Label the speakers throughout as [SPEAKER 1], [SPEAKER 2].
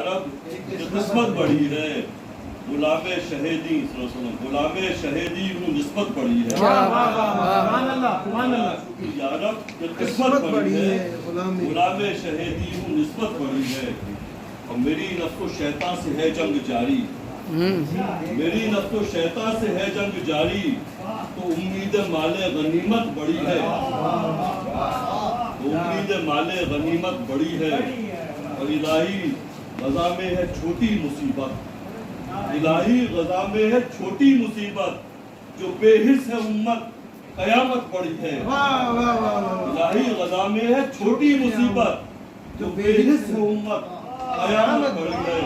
[SPEAKER 1] نسبت بڑی ہے غلام شہیدی غلام شہیدی کو نسبت بڑی ہے قسمت بڑی ہے غلام شہیدی کو نسبت بڑی ہے اور میری نفس و شیطان سے ہے جنگ جاری میری نفس و شیطان سے ہے جنگ جاری تو امید مال غنیمت بڑی ہے امید مال غنیمت بڑی ہے اور الہی غزہ میں ہے چھوٹی مصیبت الہی غزہ میں ہے چھوٹی مصیبت جو بے حس ہے امت قیامت بڑی ہے الہی غزہ میں ہے چھوٹی مصیبت جو بے حس ہے امت قیامت بڑی ہے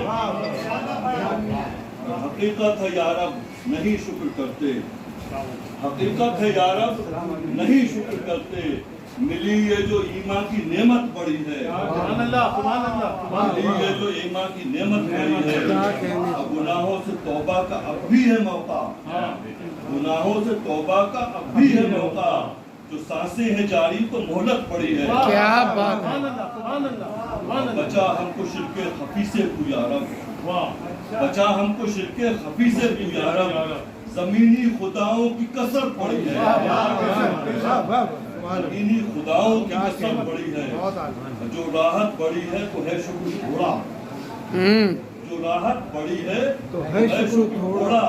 [SPEAKER 1] حقیقت ہے یا رب نہیں شکر کرتے حقیقت ہے یا رب نہیں شکر کرتے ملی یہ جو ایمان کی نعمت بڑی ہے ملی یہ جو ایمان کی نعمت بڑی ہے گناہوں سے توبہ کا اب بھی ہے موقع گناہوں سے توبہ کا اب بھی ہے موقع جو سانسیں ہیں جاری تو مہلت پڑی ہے
[SPEAKER 2] کیا بات ہے
[SPEAKER 1] بچا ہم کو شرک خفی سے تو یا رب بچا ہم کو شرک خفی سے تو یا رب زمینی خداؤں کی کثرت پڑی ہے زمینی خداؤں کی کثرت بڑی ہے جو راحت بڑی ہے تو ہے شکر تھوڑا جو راحت بڑی ہے تو ہے شکر تھوڑا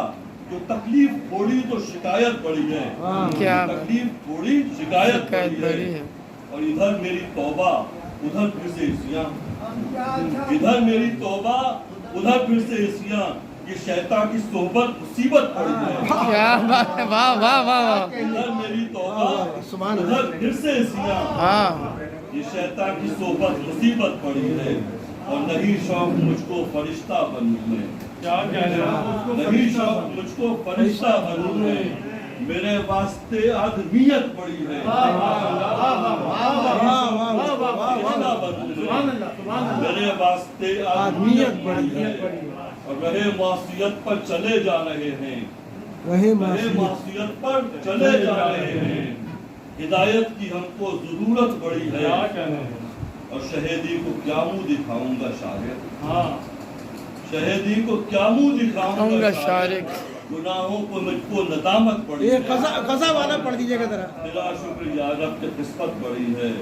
[SPEAKER 1] جو تکلیف تھوڑی تو شکایت بڑی ہے تکلیف تھوڑی شکایت بڑی ہے اور ادھر میری توبہ ادھر پھر سے عصیان ادھر میری توبہ ادھر پھر سے عصیان یہ شیطان کی صحبت مصیبت پڑی ہے
[SPEAKER 2] کیا بات ہے واہ واہ واہ
[SPEAKER 1] ادھر میری توبہ ادھر پھر سے عصیان یہ شیطان کی صحبت مصیبت پڑی ہے اور نہیں شوق مجھ کو فرشتہ بنوں میں نہیں شوق مجھ کو فرشتہ بنوں میں میرے واسطے آدمیت بڑی ہے میرے واسطے آدمیت بڑی ہے اور رہے معصیت پر چلے جا رہے ہیں رہے معصیت پر چلے جا رہے ہیں ہدایت کی ہم کو ضرورت بڑی ہے اور شہیدی کو کیا منہ دکھاؤں گا شارق شہیدی کو کیا منہ دکھاؤں گا شارق گناہوں کو مجھ کو ندامت پڑی ہے
[SPEAKER 3] قضا والا پڑھ دیجئے گا ذرا
[SPEAKER 1] بلا شکر یا رب کی قسمت بڑی ہے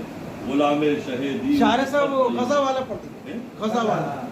[SPEAKER 1] غلام شہیدی
[SPEAKER 3] شارع صاحب وہ قضا والا پڑھ دیجئے قضا والا